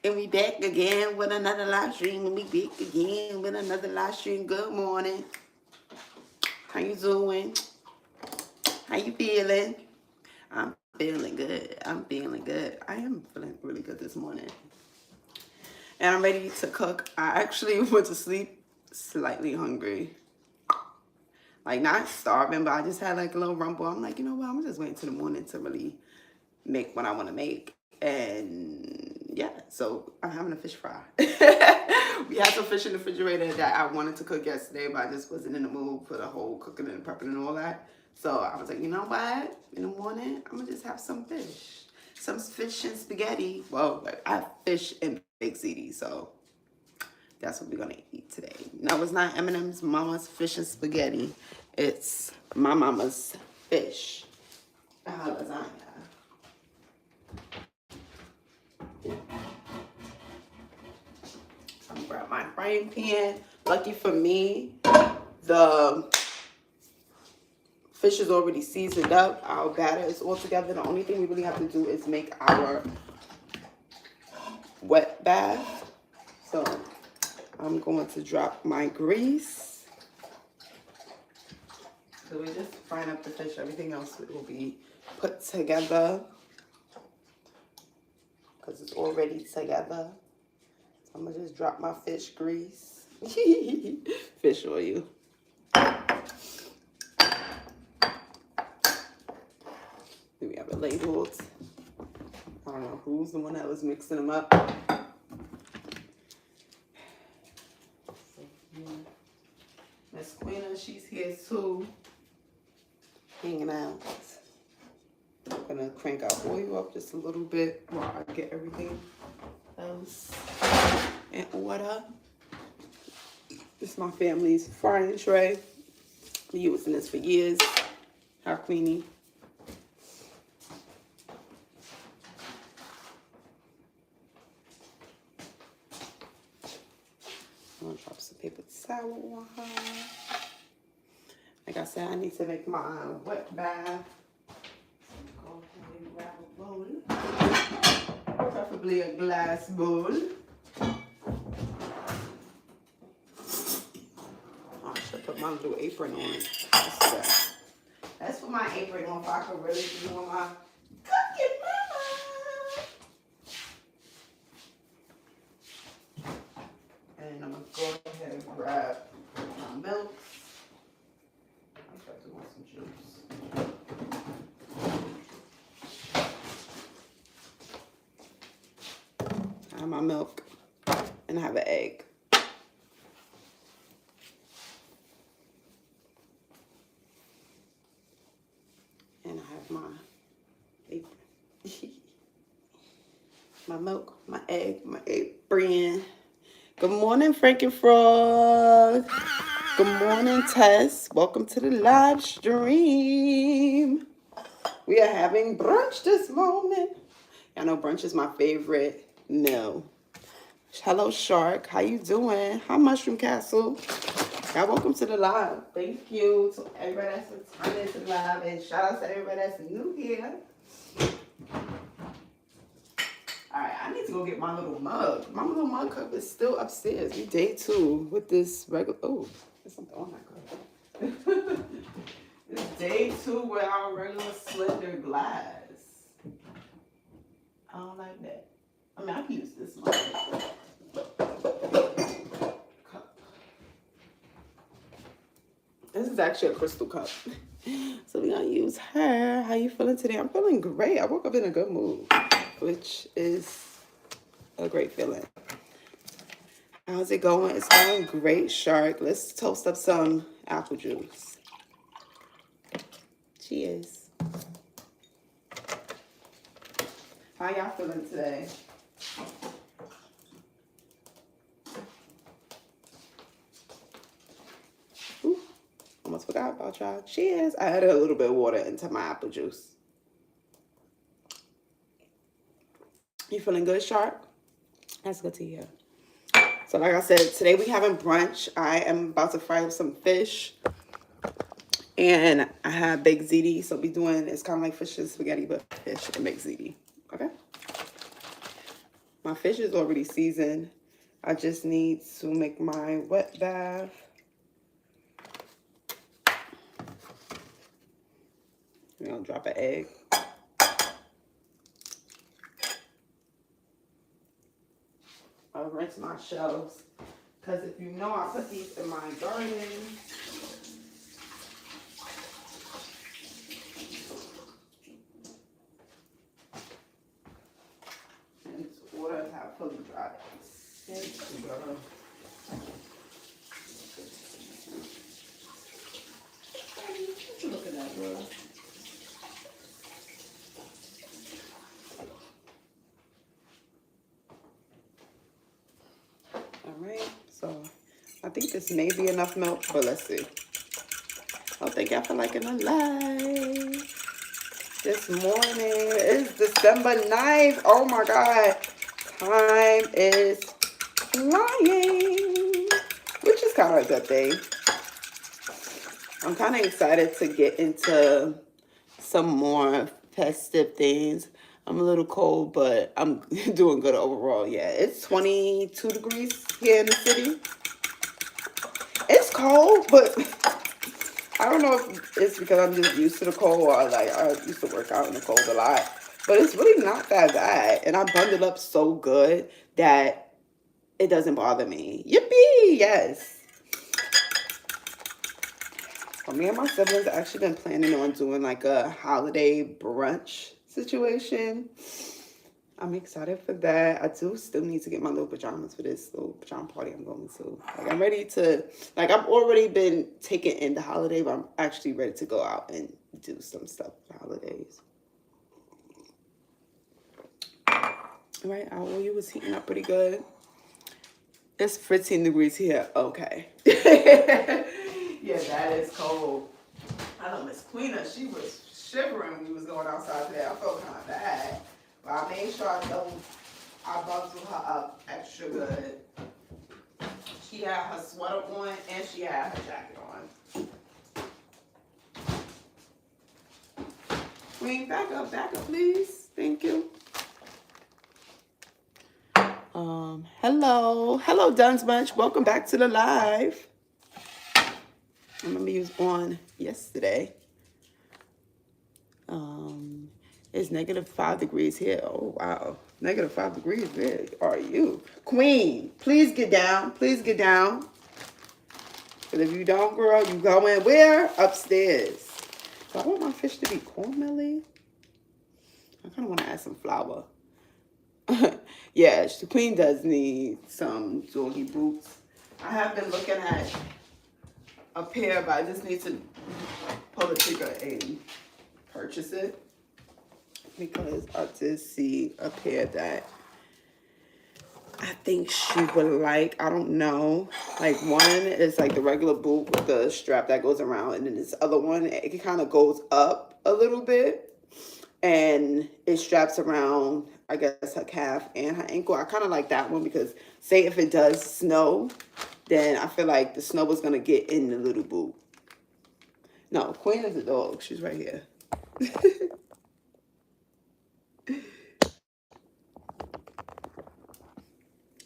And we back again with another live stream. And we back again with another live stream. Good morning. How you doing? How you feeling? I'm feeling good. I'm feeling good. I am feeling really good this morning. And I'm ready to cook. I actually went to sleep slightly hungry. Like, not starving, but I just had like a little rumble. I'm like, you know what? I'm just waiting till the morning to really make what I want to make. And yeah, so I'm having a fish fry. We had some fish in the refrigerator that I wanted to cook yesterday, but I just wasn't in the mood for the whole cooking and prepping and all that. So I was like, you know what? In the morning, I'm gonna just have some fish. Some fish and spaghetti. Well, like, I have fish and baked ziti, so that's what we're gonna eat today. No, it's not Eminem's mama's fish and spaghetti. It's my mama's fish. Lasagna. I'm gonna grab my frying pan. Lucky for me, the fish is already seasoned up. Our batter is all together. The only thing we really have to do is make our wet bath. So I'm going to drop my grease. So we're just frying up the fish. Everything else will be put together because it's already together. So I'm gonna just drop my fish grease, fish oil. Then we have it labeled. I don't know who's the one that was mixing them up. Miss Queena, she's here too, hanging out. I'm gonna crank our oil up just a little bit while I get everything else in order. This is my family's frying tray. Been using this for years. How Queenie. I'm gonna drop some paper towel on her. Like I said, I need to make my wet bath. Go ahead and grab a bowl. Preferably a glass bowl. I should put my little apron on. That's what my apron on, if I could really be on my cooking mama. And I'm gonna go ahead and grab my milk. I got to want some juice. I have my milk and I have an egg. And I have my apron. My milk, my egg, my apron. Good morning, Frankie Frog. Good morning, Tess. Welcome to the live stream. We are having brunch this moment. I know brunch is my favorite meal. Hello, Shark. How you doing? Hi, Mushroom Castle. God, welcome to the live. Thank you to everybody that's returning to the live, and shout out to everybody that's new here. All right, I need to go get my little mug. My little mug cup is still upstairs. We day 2 with this regular. Oh, there's something on that cup. It's day 2 with our regular slender glass. I don't like that. I mean, I can use this mug cup. This is actually a crystal cup. So we're gonna use her. How you feeling today? I'm feeling great. I woke up in a good mood, which is a great feeling. How's it going? It's going great, Shark. Let's toast up some apple juice. Cheers. How y'all feeling today? Ooh, almost forgot about y'all. Cheers. I added a little bit of water into my apple juice. You feeling good, Shark? That's good to hear. So like I said, today we having brunch. I am about to fry up some fish. And I have baked ziti. So be doing, it's kind of like fish and spaghetti, but fish and baked ziti. Okay? My fish is already seasoned. I just need to make my wet bath. I'm gonna drop an egg. I'll rinse my shells. Because if you know, I put these in my garden. And water have fully dried. Look at that, bro. Alright, so I think this may be enough milk, but let's see. Oh, thank y'all for liking the live. This morning is December 9th. Oh my God. Time is flying, which is kind of a good thing. I'm kind of excited to get into some more festive things. I'm a little cold, but I'm doing good overall. Yeah, it's 22 degrees here in the city. It's cold, but I don't know if it's because I'm just used to the cold or like I used to work out in the cold a lot. But it's really not that bad. And I bundled up so good that it doesn't bother me. Yippee! Yes. Well, me and my siblings have actually been planning on doing like a holiday brunch situation. I'm excited for that. I do still need to get my little pajamas for this little pajama party I'm going to. Like I'm ready to, like I've already been taken in the holiday, but I'm actually ready to go out and do some stuff for the holidays. All right, our oil was heating up pretty good. It's 15 degrees here. Okay. Yeah, that is cold. I know Miss Queena, she was shivering when we was going outside today. I felt kind of bad. But I made sure I bundled her up extra good. She had her sweater on and she had her jacket on. Queen, back up, please. Thank you. Hello, Duns Bunch. Welcome back to the live. I remember you was on yesterday. It's -5 degrees here. Oh, wow. -5 degrees. Where are you? Queen, please get down. Please get down. But if you don't, girl, you going where? Upstairs. So I want my fish to be cornmealy. I kind of want to add some flour. Yeah, the queen does need some doggy boots. I have been looking at a pair, but I just need to pull the trigger and purchase it. Because I did see a pair that I think she would like. I don't know. Like one is like the regular boot with the strap that goes around. And then this other one, it kind of goes up a little bit. And it straps around, I guess, her calf and her ankle. I kind of like that one because say if it does snow, then I feel like the snow is going to get in the little boot. No, Queen is a dog. She's right here.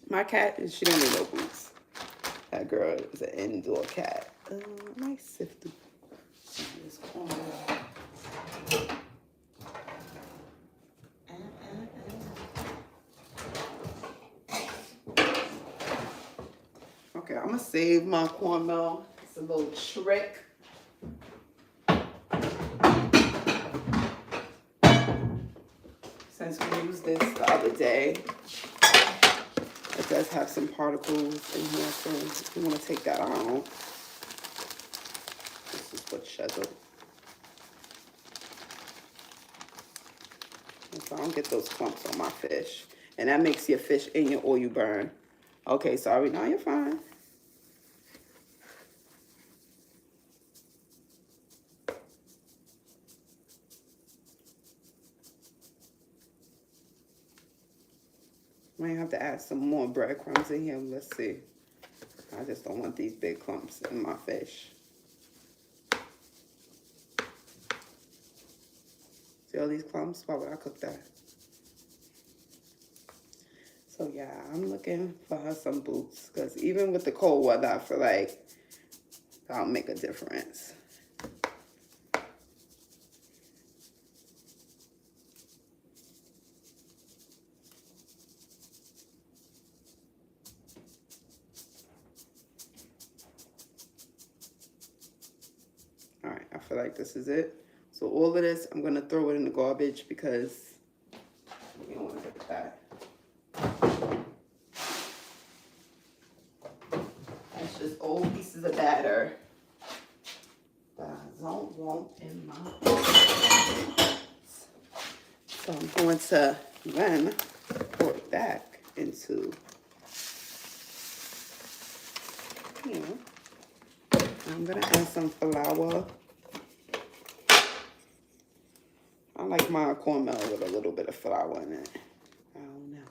My cat, she don't need no boots. That girl is an indoor cat. Nice sift through this corner. Okay, I'm gonna save my cornmeal. It's a little trick. Since we used this the other day, it does have some particles in here, so if you want to take that out, this is what's scheduled. So I don't get those clumps on my fish. And that makes your fish and your oil burn. Okay, sorry, now you're fine. Might have to add some more breadcrumbs in here. Let's see. I just don't want these big clumps in my fish. See all these clumps? Why would I cook that? So yeah, I'm looking for her some boots because even with the cold weather, I feel like that'll make a difference. All right, I feel like this is it. So all of this, I'm gonna throw it in the garbage because we don't want to get that. That's just old pieces of batter that I don't want in my house. So I'm going to then pour it back into here. I'm gonna add some flour. I like my cornmeal with a little bit of flour in it. I don't know.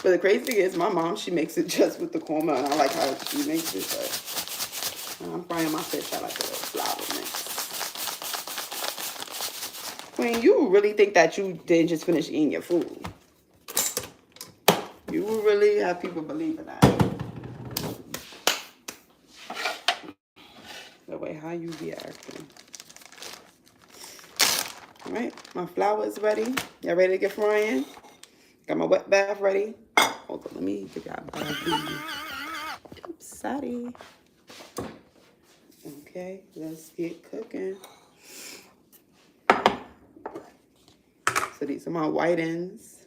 But the crazy thing is, my mom, she makes it just with the cornmeal, and I like how she makes it. But when I'm frying my fish, I like a little flour mix. Queen, you really think that you didn't just finish eating your food? You will really have people believe in that? The way how you be acting. All right, my flour is ready. Y'all ready to get frying? Got my wet bath ready. Hold on, let me get y'all a bath. Oops, sorry. Okay, let's get cooking. So these are my whitings.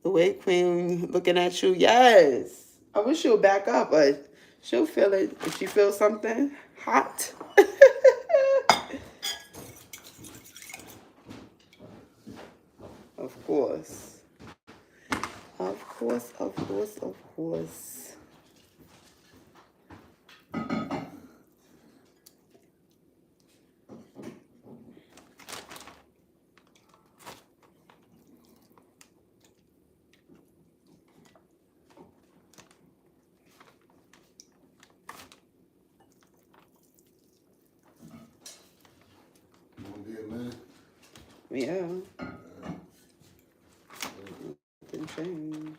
The Wig Queen looking at you. Yes. I wish she'll back up, but she'll feel it if she feels something hot. Of course. Of course, of course, of course. Yeah. Didn't change.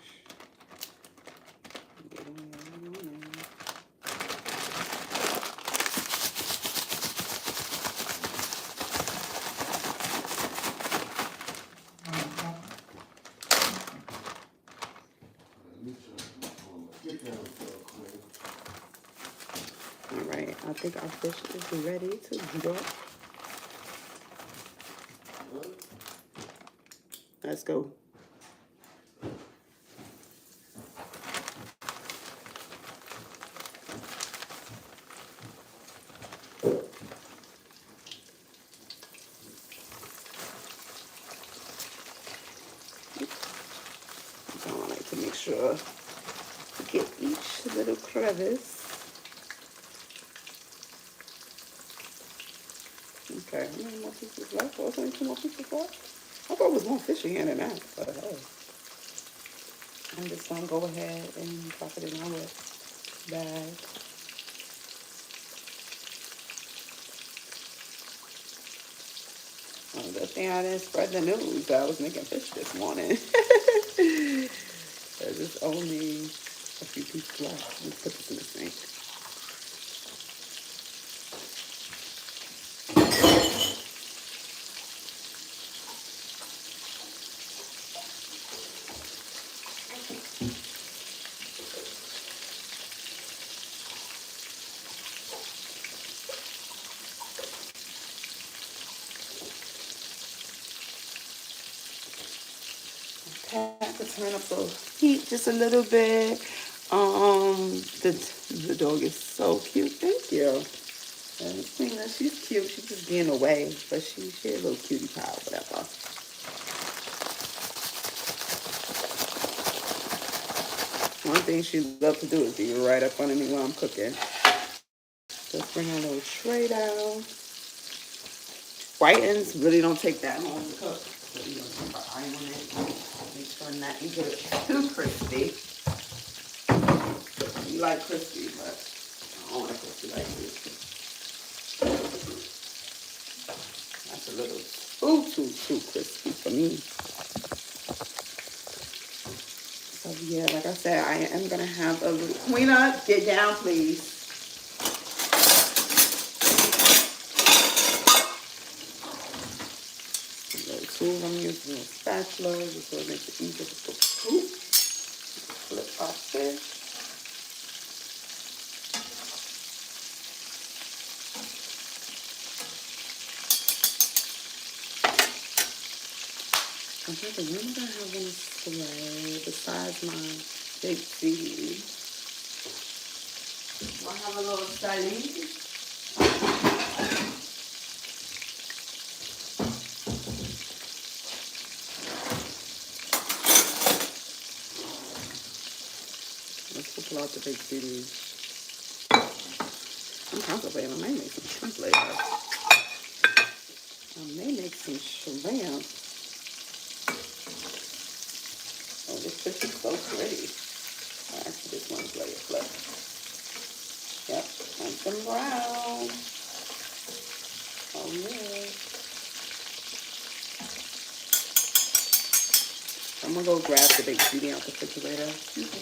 All right, I think our fish is ready to drop. Let's go. I like to make sure to get each little crevice. Okay, how many more pieces left? Oh, only 2 more pieces left? I thought it was more fish in here than that, but hey. I'm just gonna go ahead and drop it in my bag. Oh, good thing I didn't spread the news that I was making fish this morning. There's only a few pieces left. Let's put this in the sink. To turn up the heat just a little bit. The dog is so cute. Thank you. And Tina, she's cute. She's just being away, but she's a little cutie pie, whatever. One thing she loves to do is be right up under me while I'm cooking. Let's bring our little tray down. Whitens really don't take that long to cook. So you're going to put an eye on it. Make sure not to get it too crispy. You like crispy, but I don't like crispy like this. That's a little too crispy for me. Yeah, like I said, I am gonna have a little Queen up. Get down, please. The tool I'm using is a spatula, just so it makes it easier to scoop. Flip our fish. Okay, the one that I have on display, besides my big CD, I have a little saline. Let's pull out the big CD. I'm contemplating, I may make some shrimp later. I may make some shrimp. Oh, this fish is so pretty. Actually, this one's layer flip. Yep, and some brown. Oh, yeah. I'm gonna go grab the baked ziti out the refrigerator. Excuse me.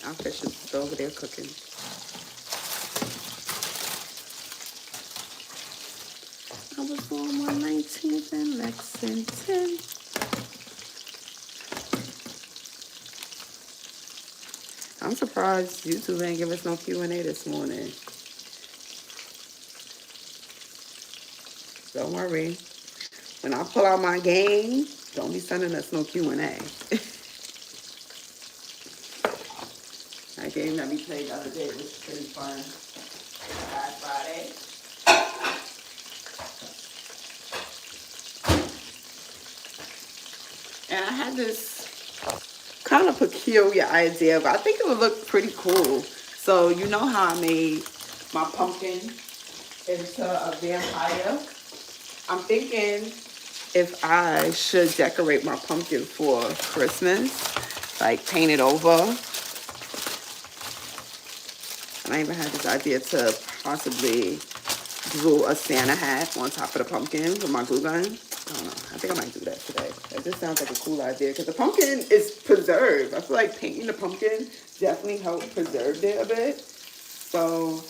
Our fish is over there cooking. I was born 119th in Lexington. I'm surprised YouTube ain't give us no Q&A this morning. Don't worry. When I pull out my game, don't be sending us no Q&A. That game that we played the other day was pretty fun. Last Friday. And I had this kind of peculiar idea, but I think it would look pretty cool. So you know how I made my pumpkin into a vampire? I'm thinking if I should decorate my pumpkin for Christmas, like paint it over. And I even had this idea to possibly glue a Santa hat on top of the pumpkin with my glue gun. I don't know. I think I might do that today. That just sounds like a cool idea because the pumpkin is preserved. I feel like painting the pumpkin definitely helped preserve it a bit. So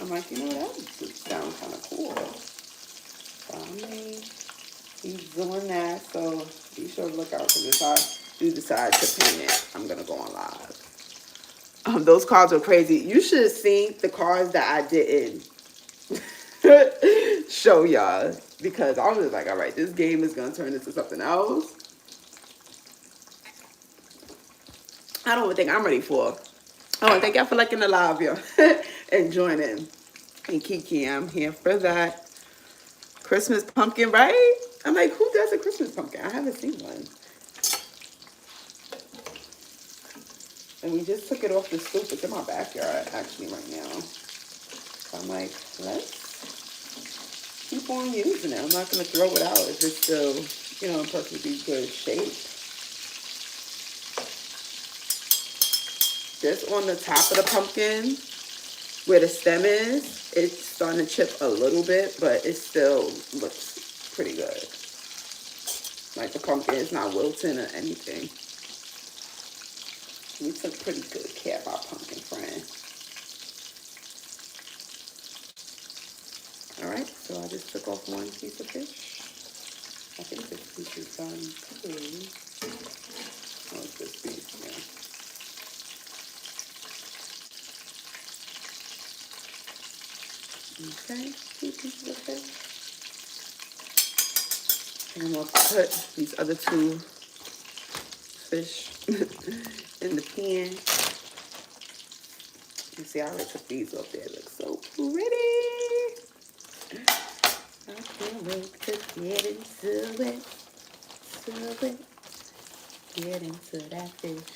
I'm like, you know, that would sound kind of cool. So I may be doing that. So be sure to look out because if I do decide to paint it, I'm going to go on live. Those cards were crazy. You should have seen the cards that I didn't show y'all because I was like, all right, this game is going to turn into something else. I don't even think I'm ready for. Oh, thank y'all for liking the live, y'all. And joining. And Kiki, I'm here for that. Christmas pumpkin, right? I'm like, who does a Christmas pumpkin? I haven't seen one. And we just took it off the stoop. It's in my backyard, actually, right now. So I'm like, let's keep on using it. I'm not going to throw it out if it's still, you know, in perfectly good shape. This on the top of the pumpkin, where the stem is, it's starting to chip a little bit, but it still looks pretty good. Like the pumpkin is not wilting or anything. We took pretty good care of our pumpkin friend. Alright, so I just took off one piece of fish. I think this piece is done too. Oh, it's this piece, yeah. Okay, 2 pieces of fish. And I'm going to put these other 2 fish in the pan. You see, I already took these off there. It looks so pretty. I can't wait to get into it. Get into that fish.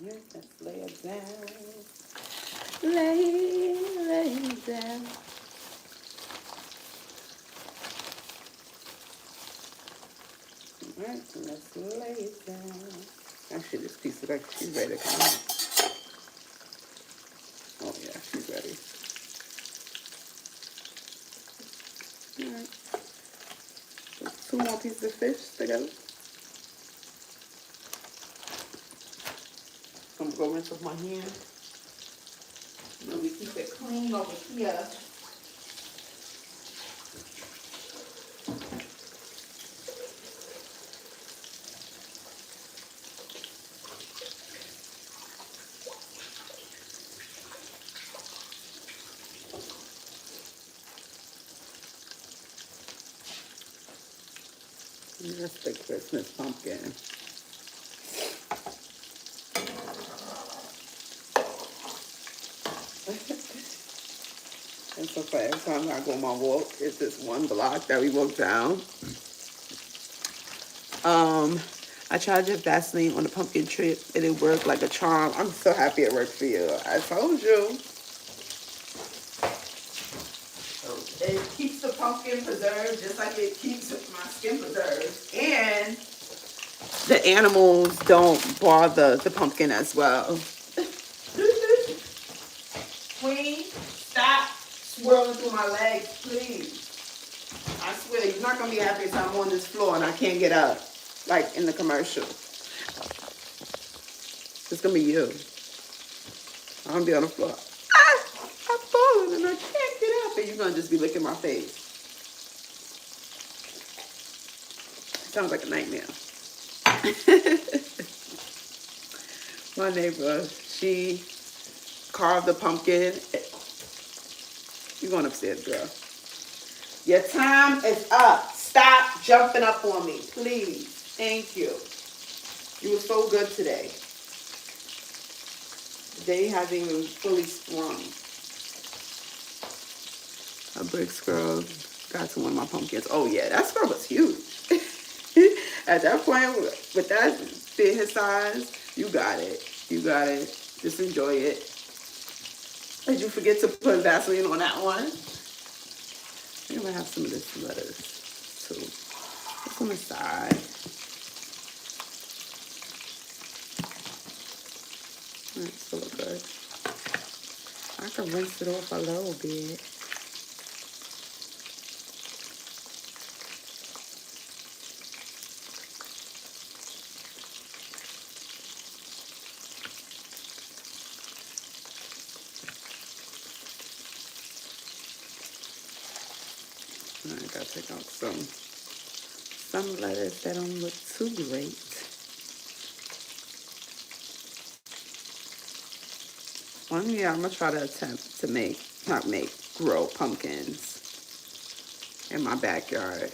Let's lay it down. Lay down. Alright, so let's lay it down. Actually, this piece looks like she's ready to come out. Oh yeah, she's ready. Alright. So 2 more pieces of fish together. I'm gonna go rinse with my hand. And we keep it clean over here. And that's the Christmas pumpkin. And so far, every time I go on my walk, it's this one block that we walk down. I tried just Vaseline on the pumpkin tree and it worked like a charm. I'm so happy it worked for you. I told you. It keeps the pumpkin preserved just like it keeps my skin preserved. And the animals don't bother the pumpkin as well. Queen, stop swirling through my legs, please. I swear, you're not going to be happy if I'm on this floor and I can't get up, like in the commercial. It's going to be you. I'm going to be on the floor. I'm falling and I can't get up. And you're going to just be licking my face. Sounds like a nightmare. My neighbor, she carved a pumpkin. You're going upstairs, girl. Your time is up. Stop jumping up on me, please. Thank you. You were so good today. The day hasn't even fully sprung. A brick squirrel got to one of my pumpkins. Oh yeah, that squirrel was huge. At that point, with that fit his size, you got it. You got it. Just enjoy it. Did you forget to put Vaseline on that one? I think I'm gonna have some of this lettuce too. Just on the side. Alright, so look good. I can rinse it off a little bit. I gotta take out some lettuce that don't look too great. One year I'm gonna try to attempt to grow pumpkins in my backyard.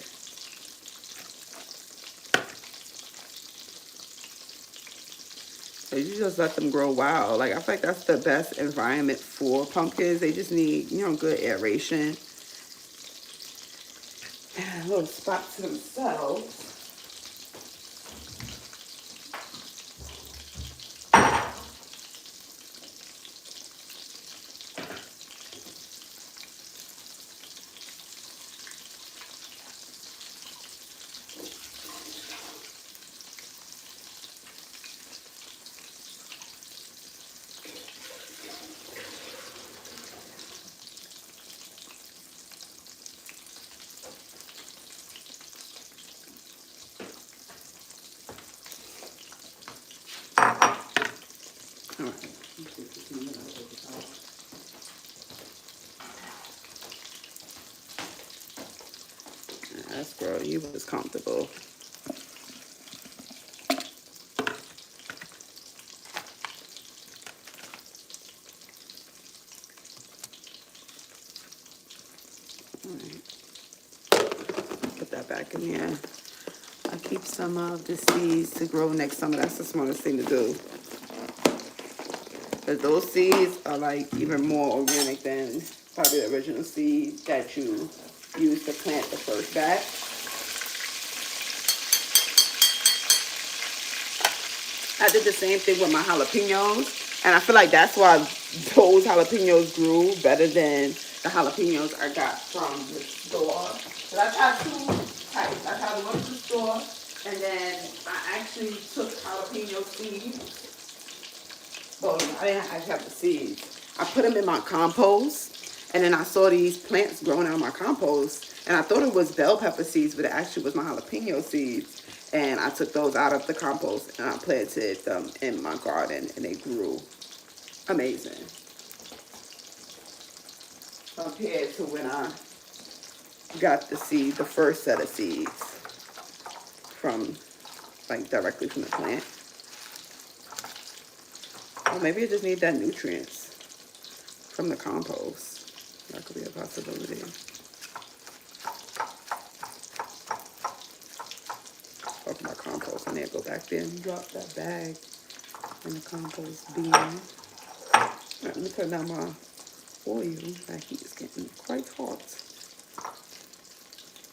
So you just let them grow wild. Like I feel like that's the best environment for pumpkins. They just need, good aeration. A little spot to themselves. That's girl, you was comfortable. Put that back in there. I keep some of the seeds to grow next summer. That's the smartest thing to do. Because those seeds are like even more organic than probably the original seed that you used to plant the first batch. I did the same thing with my jalapenos. And I feel like that's why those jalapenos grew better than the jalapenos I got from the store. But I tried two types. I tried the one from the store, and then I actually took jalapeno seeds. Well, I didn't actually have the seeds. I put them in my compost, and then I saw these plants growing out of my compost, and I thought it was bell pepper seeds, but it actually was my jalapeno seeds. And I took those out of the compost, and I planted them in my garden, and they grew amazing compared to when I got the seed, the first set of seeds from, like, directly from the plant. Or maybe I just need that nutrients from the compost. That could be a possibility. Talk about compost. I need to go back there and drop that bag in the compost bin. All right, let me turn down my oil. That heat is getting quite hot.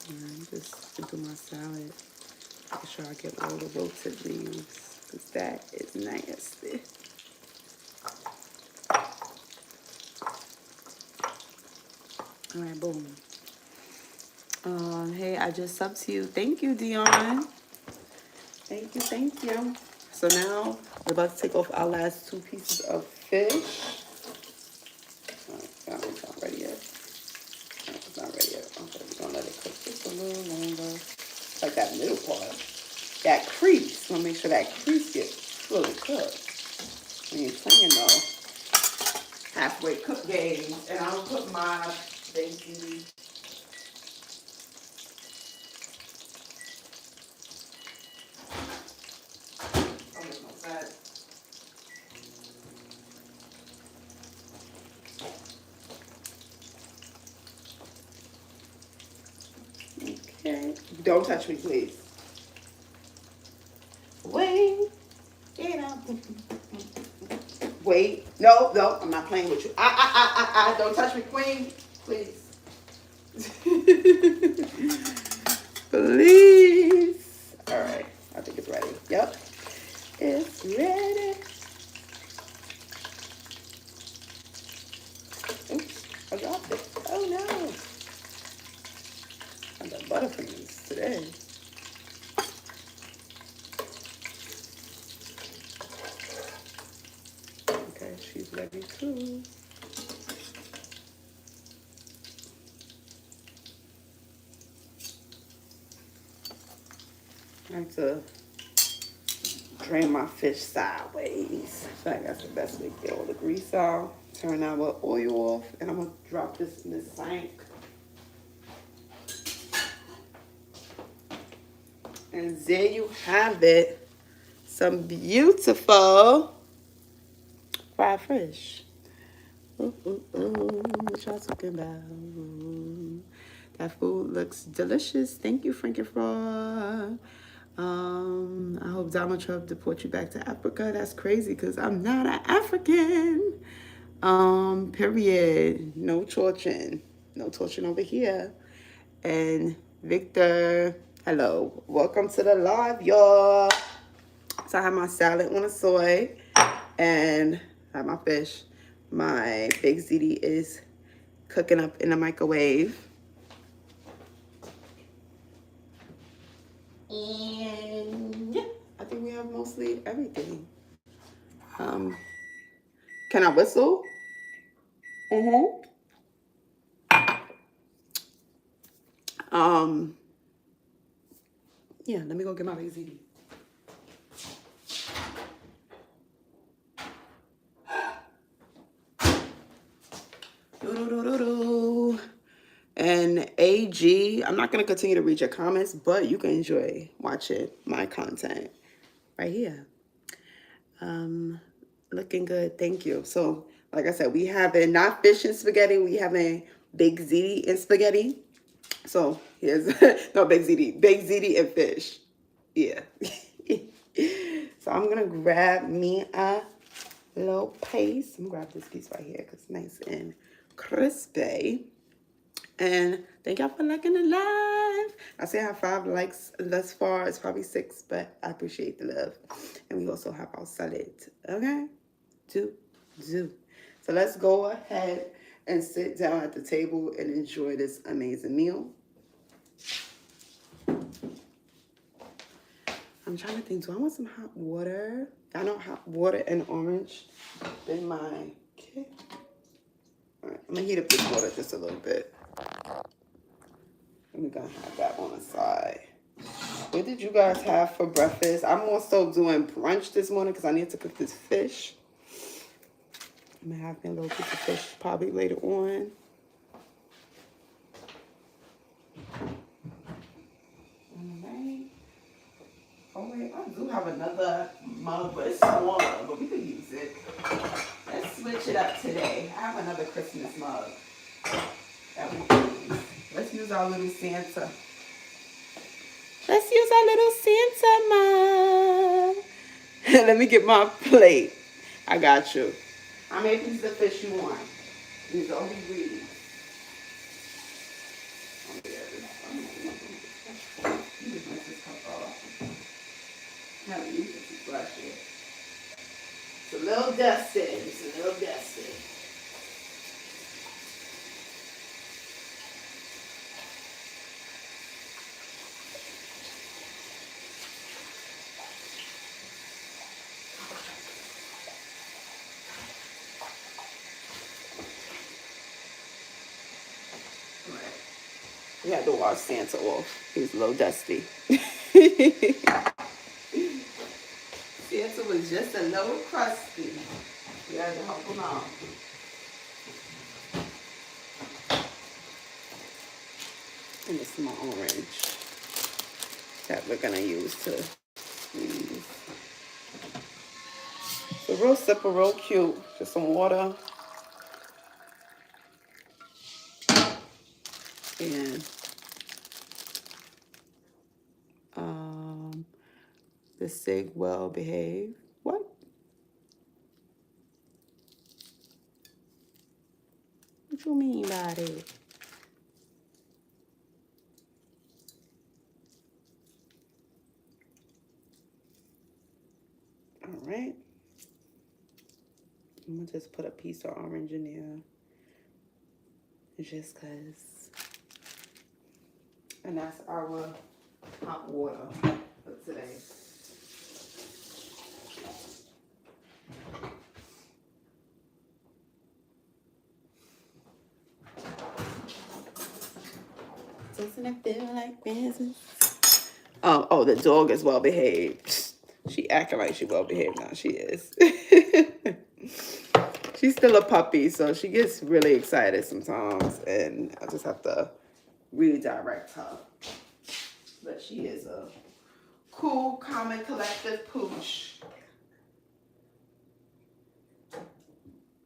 I'm just into my salad. Making sure I get all the wilted leaves, because that is nasty. All right, boom. Hey, I just subbed to you. Thank you, Dion. Thank you, thank you. So now we're about to take off our last two pieces of fish. That one's not ready yet. It's not ready yet. Okay, we're gonna let it cook just a little longer. Like that middle part. That crease. Want to make sure that crease gets fully cooked. When you're playing those halfway cook games, and I'll put my baby. Okay. Don't touch me, please. Wait. Get out. Wait. No, no, I'm not playing with you. Don't touch me, queen. Please. Please. All right. I think it's ready. Yep. It's ready. Oops. I dropped it. Oh, no. I got Butterfingers today. Okay, she's ready too. I have to drain my fish sideways. So I guess the best way to get all the grease out. Turn our oil off, and I'm gonna drop this in the sink. And there you have it. Some beautiful fried fish. Ooh, ooh, ooh. What y'all talking about? That food looks delicious. Thank you, Frankie Frog. I hope Donald Trump deport you back to Africa. That's crazy because I'm not an African. Period. No torching. No torching over here. And Victor, hello. Welcome to the live, y'all. So I have my salad on the soy and I have my fish. My baked ziti is cooking up in the microwave. And yeah, I think we have mostly everything. Can I whistle? Yeah, let me go get my baked ziti. And AG, I'm not going to continue to read your comments, but you can enjoy watching my content right here. Looking good. Thank you. So, like I said, we having not fish and spaghetti. We having baked ziti and spaghetti. So, here's, no, baked ziti and fish. Yeah. So, I'm going to grab me a little piece. I'm going to grab this piece right here because it's nice and crispy. And thank y'all for liking the live. I say I have 5 likes thus far. It's probably 6, but I appreciate the love. And we also have our salad. Okay? Do. So let's go ahead and sit down at the table and enjoy this amazing meal. I'm trying to think, do I want some hot water? I know hot water and orange in my kit. All right, I'm gonna heat up this water just a little bit. And we're gonna have that on the side. What did you guys have for breakfast? I'm also doing brunch this morning because I need to cook this fish. I'm gonna have me a little piece of fish probably later on. Alright. Oh wait, I do have another mug, but it's smaller, but we can use it. Let's switch it up today. I have another Christmas mug that we can use. Let's use our little Santa. Let's use our little Santa mug. Let me get my plate. I got you. How many pieces of fish you want? These are all the ingredients. It's a little dusty. It's a little dusty. We had to wash Santa off. He was a little dusty. Santa was just a little crusty. We had to help him out. And this is my orange that we're gonna use to squeeze. So real simple, real cute. Just some water. And the Sig Well Behave. What? What you mean by that? All right. I'm gonna just put a piece of orange in there. Just cause. And that's our hot water for today. Doesn't it feel like business? Oh, the dog is well behaved. She acting like she well behaved now. She is. She's still a puppy, so she gets really excited sometimes, and I just have to redirect her. But she is a cool, calm, and collective pooch,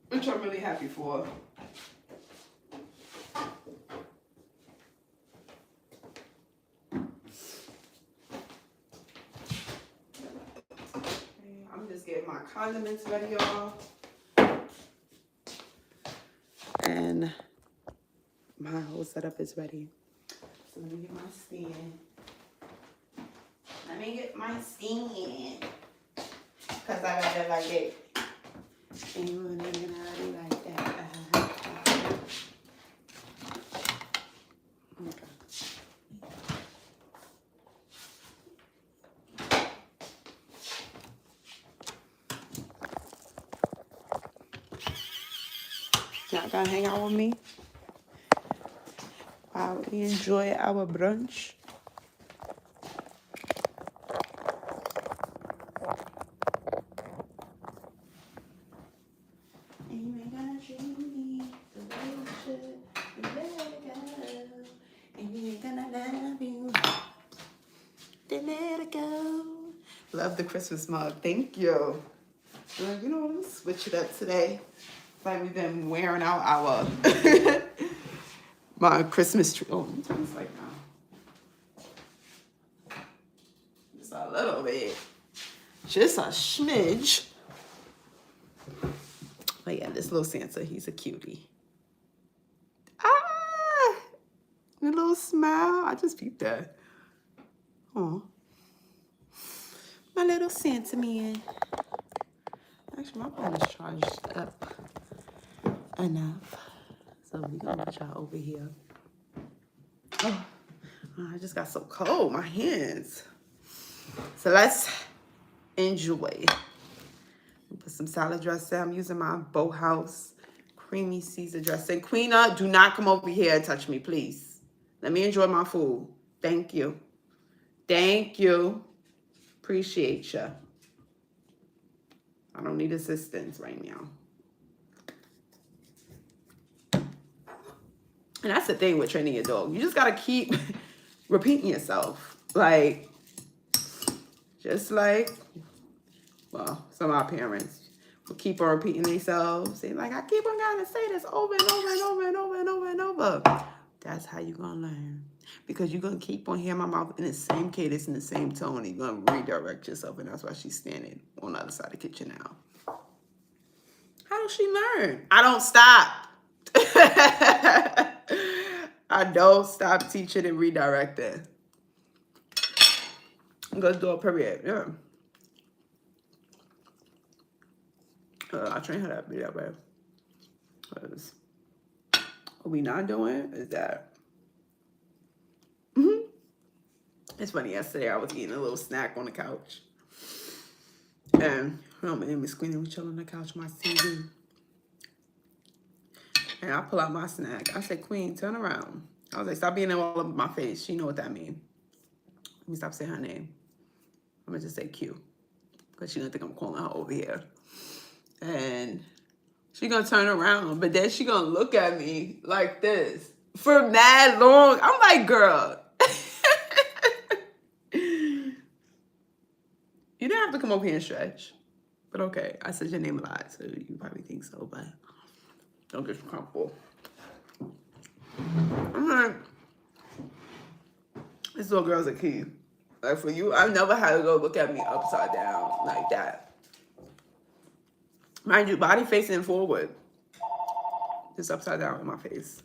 which I'm really happy for. I'm just getting my condiments ready, y'all. And my whole setup is ready. So let me get my stand. Let me get my stand. Because I got it like it. And you want to like that. Okay. Y'all gonna hang out with me while we enjoy our brunch. And you ain't gonna treat me the way you should. You let go. And you ain't gonna love you. Then let it go. Love the Christmas mug. Thank you. You know, let's switch it up today. It's like we've been wearing out our my Christmas tree. Oh, let me turn this light down. Just a little bit. Just a smidge. But yeah, this little Santa, he's a cutie. Ah! A little smile. I just peeped that. Oh. My little Santa man. Actually, my phone is charged up enough. So we're gonna put y'all over here. Oh, I just got so cold, my hands. So let's enjoy. Put some salad dressing. I'm using my Boathouse creamy Caesar dressing. Queena, do not come over here and touch me, please. Let me enjoy my food. Thank you. Thank you. Appreciate you. I don't need assistance right now. And that's the thing with training your dog. You just gotta keep repeating yourself. Like, just like, well, some of our parents will keep on repeating themselves. Saying like, I keep on trying to say this over and over and over and over and over and over. That's how you're gonna learn. Because you're gonna keep on hearing my mouth in the same cadence, in the same tone. And you're gonna redirect yourself. And that's why she's standing on the other side of the kitchen now. How does she learn? I don't stop. I don't stop teaching and redirecting. I'm gonna do a period, yeah. I train her to be that way. Because what we not doing is that. It's funny, yesterday I was eating a little snack on the couch. And my name is Queenie, we chilling on the couch, my TV. And I pull out my snack. I said, Queen, turn around. I was like, stop being all over my face. She know what that means. Let me stop saying her name. I'm going to just say Q. Because she don't think I'm calling her over here. And she going to turn around. But then she going to look at me like this. For mad long. I'm like, girl. You didn't have to come over here and stretch. But okay. I said your name a lot. So you probably think so. But don't get comfortable. I'm like, this little girl's a key. Like for you, I've never had to go look at me upside down like that. Mind you, body facing forward. Just upside down in my face.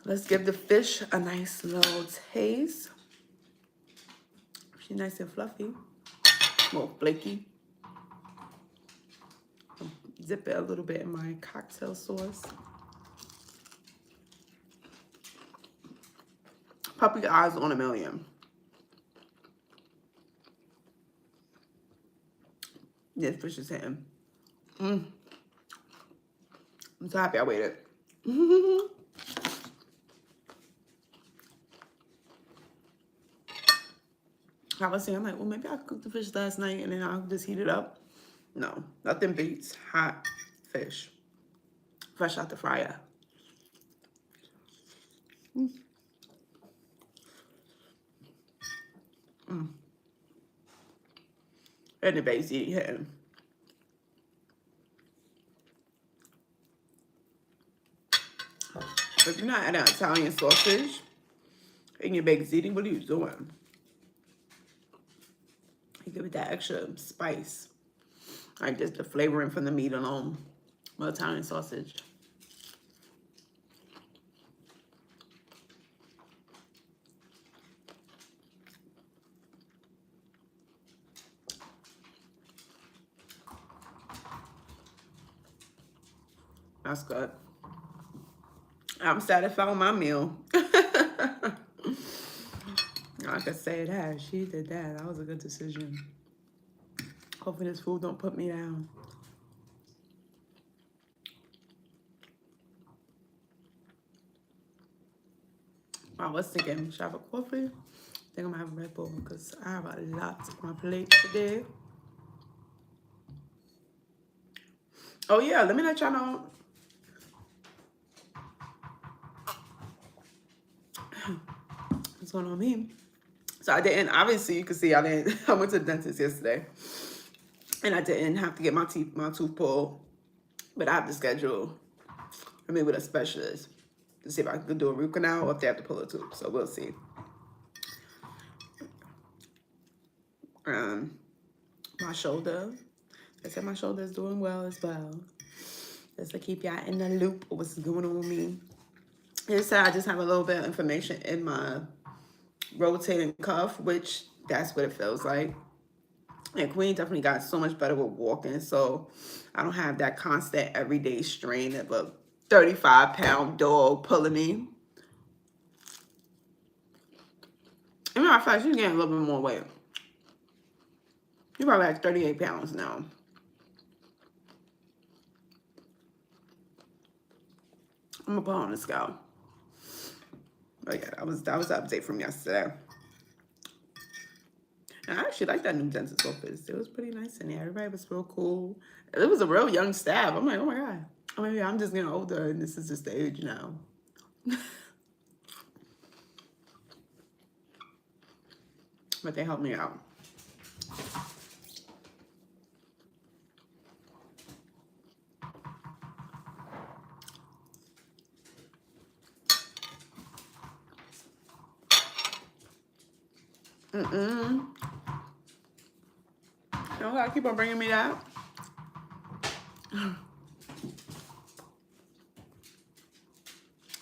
Let's give the fish a nice little taste. She's nice and fluffy. A little flaky. Dip it a little bit in my cocktail sauce. Puppy eyes on a million. This fish is hitting. I'm so happy I waited. I was saying, I'm like, well, maybe I cooked the fish last night and then I'll just heat it up. No, nothing beats hot fish. Fresh out the fryer. And the baby's eating. If you're not adding Italian sausage in your baked ziti, what are you doing? You give it that extra spice. Like just the flavoring from the meat alone. With Italian sausage. That's good. I'm satisfied with my meal. I could say that. She did that. That was a good decision. Hopefully this food don't put me down. I was thinking, should I have a coffee? I think I'm gonna have a Red Bull because I have a lot on my plate today. Oh yeah, let me let y'all know. What's going on with me? So I didn't, obviously you can see I went to the dentist yesterday. And I didn't have to get my tooth pulled. But I have to schedule, with a specialist to see if I could do a root canal or if they have to pull a tooth. So we'll see. My shoulder. I said my shoulder is doing well as well. Just to keep y'all in the loop of what's going on with me. It said I just have a little bit of information in my rotating cuff, which that's what it feels like. And Queen definitely got so much better with walking, so I don't have that constant everyday strain of a 35-pound dog pulling me. As a matter of fact, she's getting a little bit more weight. She's probably like 38 pounds now. I'm gonna put her on the scale. But yeah, that was the update from yesterday. And I actually like that new dentist office. It was pretty nice in there. Everybody was real cool. It was a real young staff. I'm like, oh my God. Oh, maybe I'm just getting older and this is just the age now. But they helped me out. You don't gotta keep on bringing me that.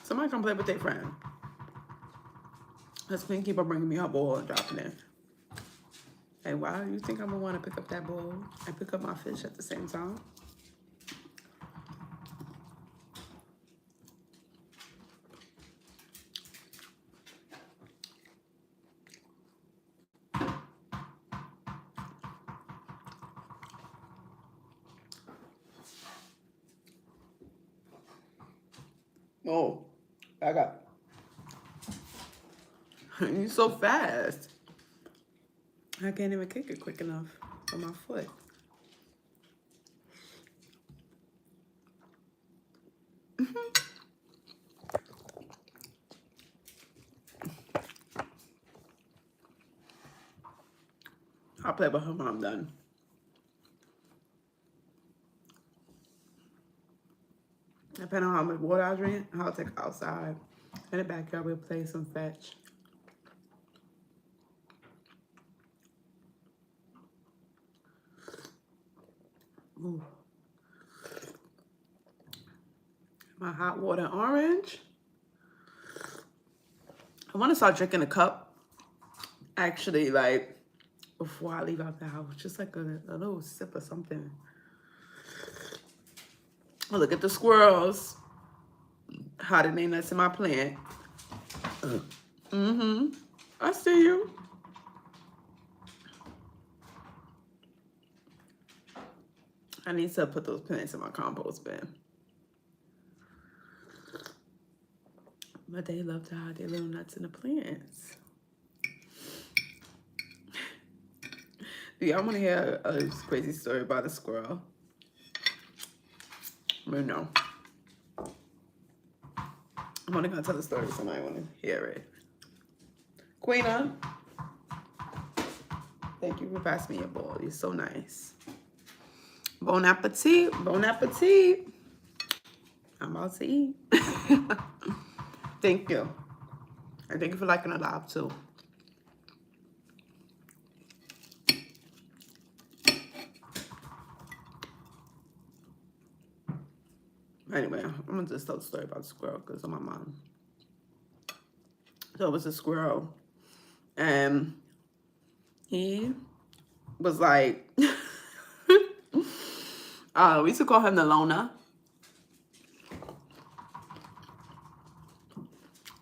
Somebody come play with their friend. Let's keep on bringing me her ball and dropping it. Hey, why do you think I'm gonna want to pick up that ball and pick up my fish at the same time? Oh, back up. You're so fast. I can't even kick it quick enough on my foot. I'll play with her when I'm done. Depending on how much water I drink, I'll take it outside. In the backyard, we'll play some fetch. Ooh. My hot water orange. I want to start drinking a cup. Actually, like, before I leave out the house. Just like a little sip of something. Oh, look at the squirrels. Hiding their nuts in my plant. I see you. I need to put those plants in my compost bin. But they love to hide their little nuts in the plants. Do y'all want to hear a crazy story about a squirrel? But no. I'm only going to tell the story if somebody want to hear it. Queena. Thank you for passing me your bowl. You're so nice. Bon appetit. Bon appetit. I'm about to eat. Thank you. And thank you for liking the live too. Anyway, I'm gonna just tell the story about the squirrel because of my mom. So it was a squirrel, and he was like, we used to call him the loner.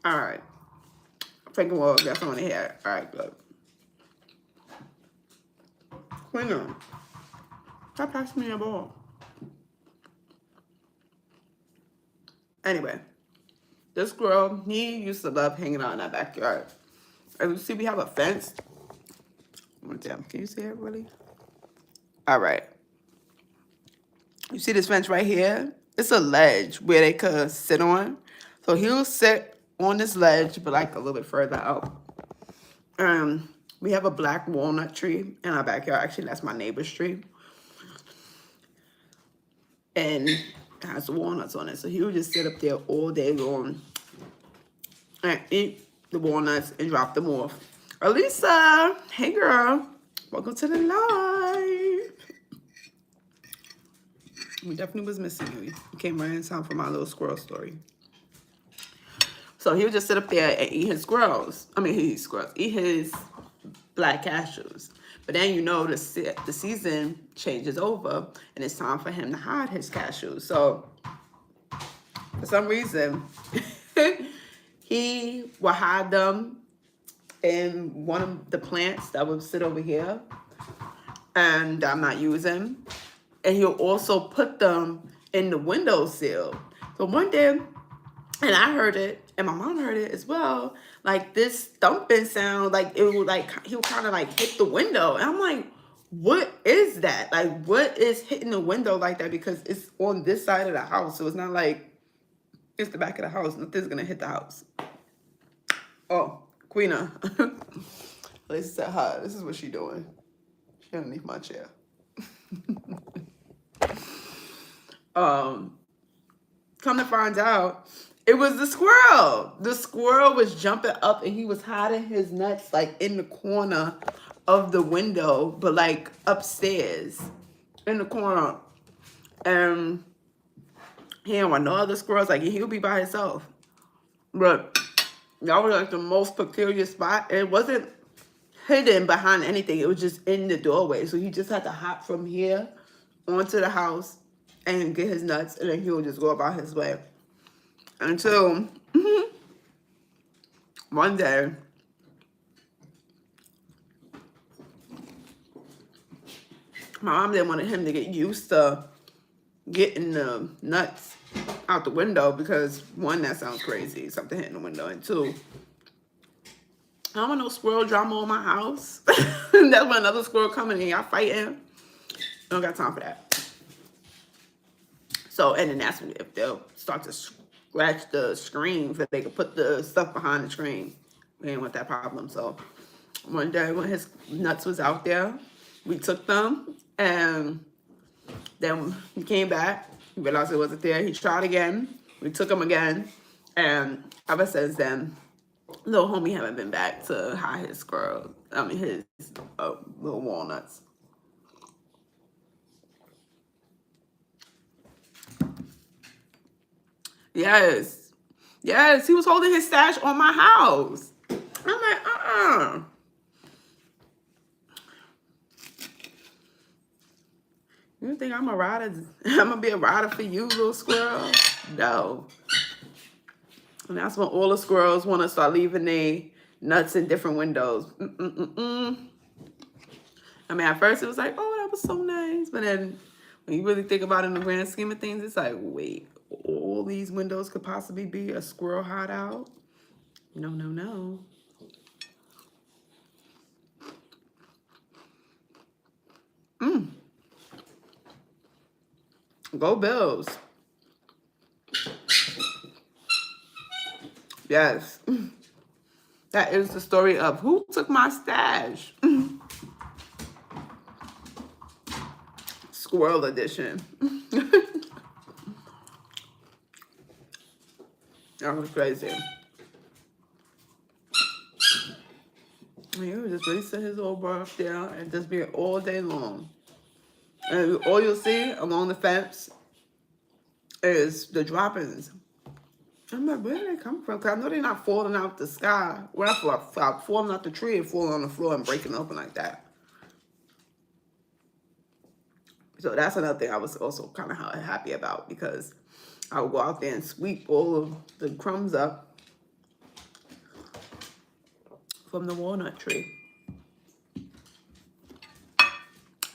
All right, freaking well, guess I want to hear it. All right, good. Queen, stop passing me a ball. Anyway, this squirrel, he used to love hanging out in our backyard. And you see, we have a fence. Damn, can you see it really? All right. You see this fence right here? It's a ledge where they could sit on. So he'll sit on this ledge, but like a little bit further out. We have a black walnut tree in our backyard. Actually, that's my neighbor's tree. And it has walnuts on it. So he would just sit up there all day long and eat the walnuts and drop them off. Elisa, hey girl, welcome to the live. We definitely was missing you. You came right in time for my little squirrel story. So he would just sit up there and eat his squirrels. I mean, he eats squirrels. Eat his black cashews. But then you know the season changes over and it's time for him to hide his cashews. So for some reason, he will hide them in one of the plants that would sit over here and I'm not using. And he'll also put them in the windowsill. So one day, and I heard it, and my mom heard it as well, like this thumping sound, like it would like, he would kind of like hit the window. And I'm like, what is that? Like, what is hitting the window like that? Because it's on this side of the house. So it's not like it's the back of the house. Nothing's gonna hit the house. Oh, Queena. Let's say hi. This is what she doing. She underneath my chair. Come to find out, it was the squirrel. The squirrel was jumping up and he was hiding his nuts like in the corner of the window, but like upstairs in the corner. And he didn't want no other squirrels. Like he'll be by himself. But that was like the most peculiar spot. It wasn't hidden behind anything. It was just in the doorway. So he just had to hop from here onto the house and get his nuts, and then he would just go about his way. Until one day, my mom didn't want him to get used to getting the nuts out the window because one, that sounds crazy, something hitting the window, and two, I don't want no squirrel drama in my house. That's when another squirrel coming and y'all fighting. I don't got time for that. So, and then that's when if they'll start to scratch the screen, so they could put the stuff behind the screen. We didn't want that problem. So one day when his nuts was out there, we took them, and then he came back. He realized it wasn't there. He tried again. We took him again, and ever since then, little homie haven't been back to hide his squirrel. I mean his little walnuts. Yes. Yes, he was holding his stash on my house. I'm like, You think I'm a rider? I'm gonna be a rider for you, little squirrel? No. And that's when all the squirrels want to start leaving their nuts in different windows. I mean, at first it was like, oh, that was so nice. But then when you really think about it in the grand scheme of things, it's like, wait, all these windows could possibly be a squirrel hideout? No, no, no. Go Bills. Yes. That is the story of who took my stash. Squirrel edition. That was crazy. He would just really sit his little butt up there and just be all day long. And all you'll see along the fence is the droppings. I'm like, where did they come from? Because I know they're not falling out the sky. Well, falling out the tree and falling on the floor and breaking open like that. So that's another thing I was also kind of happy about, because I would go out there and sweep all of the crumbs up from the walnut tree.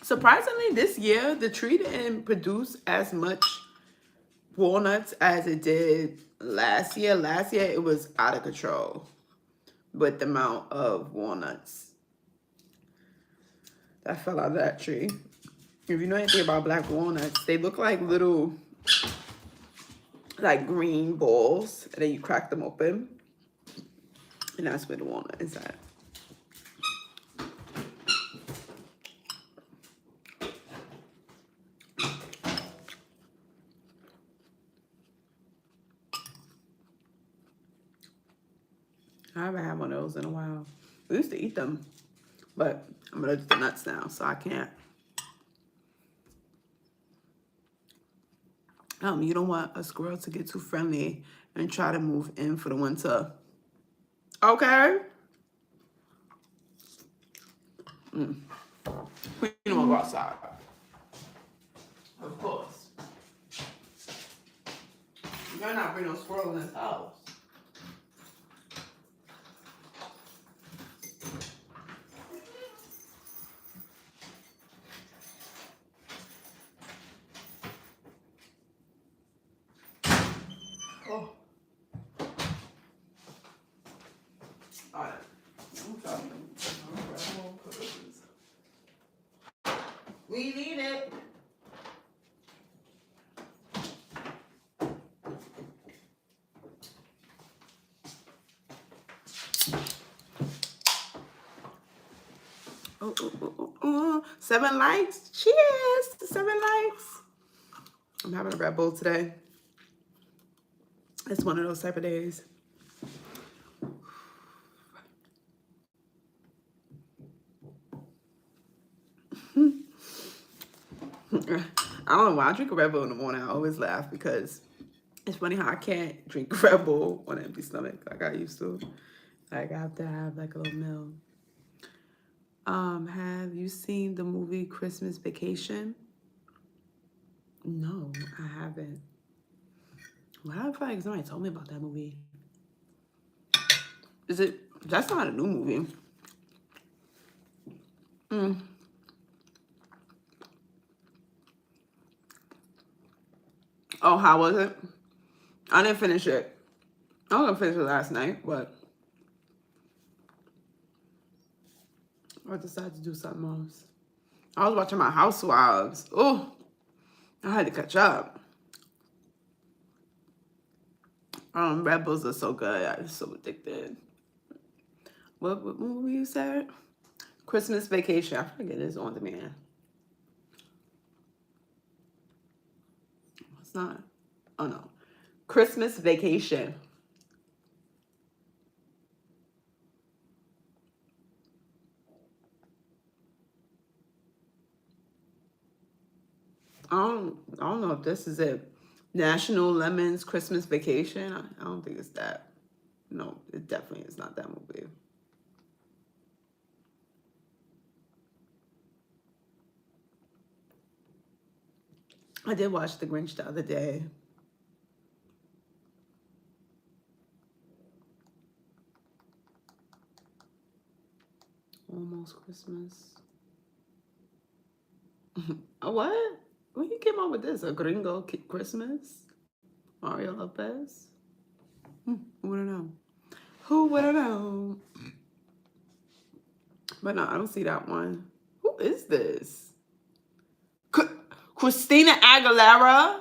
Surprisingly, this year, the tree didn't produce as much walnuts as it did last year. Last year, it was out of control with the amount of walnuts that fell out of that tree. If you know anything about black walnuts, they look like little, like green balls, and then you crack them open, and that's where the walnut is at. I haven't had one of those in a while. We used to eat them, but I'm allergic to nuts now, so I can't. You don't want a squirrel to get too friendly and try to move in for the winter. Okay? We don't want to go outside. Of course. You Better not bring no squirrel in this house. Oh. Alright. We need it. Oh. 7 likes. Cheers to 7 likes. I'm having a Red Bull today. It's one of those type of days. I don't know why I drink a Red Bull in the morning. I always laugh because it's funny how I can't drink Red Bull on an empty stomach like I used to. Like I have to have like a little meal. Have you seen the movie Christmas Vacation? No, I haven't. Why do I feel like somebody told me about that movie? Is it? That's not a new movie. Oh, how was it? I didn't finish it. I was gonna finish it last night, but I decided to do something else. I was watching my Housewives. Oh, I had to catch up. Red Bulls are so good. I'm so addicted. What movie you said? Christmas Vacation. I forget it is on demand. It's not. Oh no. Christmas Vacation. I don't know if this is it. National Lemons Christmas Vacation. I don't think it's that. No, it definitely is not that movie. I did watch The Grinch the other day. Almost Christmas. What? When you came up with this? A Gringo Christmas? Mario Lopez? Who would have known? Who would have known? But no, I don't see that one. Who is this? Christina Aguilera?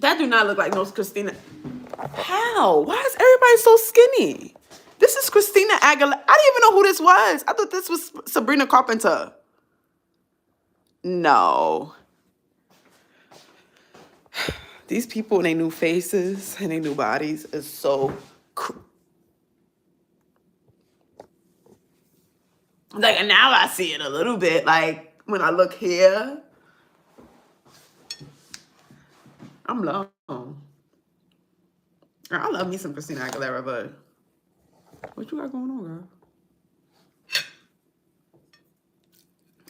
That do not look like no Christina. How? Why is everybody so skinny? This is Christina Aguilera. I didn't even know who this was. I thought this was Sabrina Carpenter. No. These people and their new faces and their new bodies is so like, and now I see it a little bit. Like when I look here, I'm low. I love me some Christina Aguilera, but what you got going on, girl?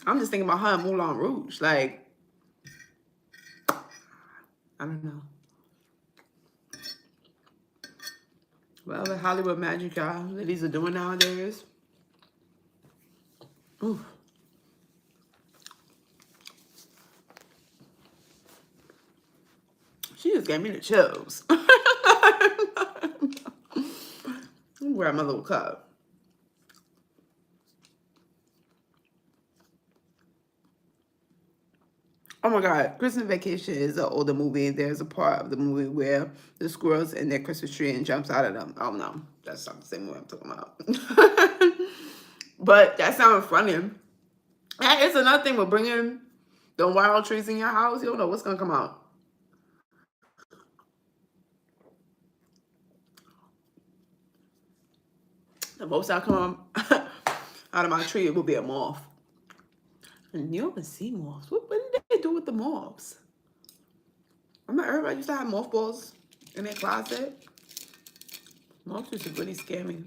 I'm just thinking about her in Moulin Rouge. Like, I don't know. Well, the Hollywood magic y'all ladies are doing nowadays. Ooh. She just gave me the chills. Let me grab my little cup. Oh my God, Christmas Vacation is an older movie. There's a part of the movie where the squirrel's in their Christmas tree and jumps out of them. Oh no, that's not the same movie I'm talking about. But that sounds funny. That is another thing with bringing the wild trees in your house. You don't know what's gonna come out. The most I come out of my tree, it will be a moth. And you don't even see moths. What did they do with the moths? Remember everybody used to have mothballs in their closet? Moths used to really scare me.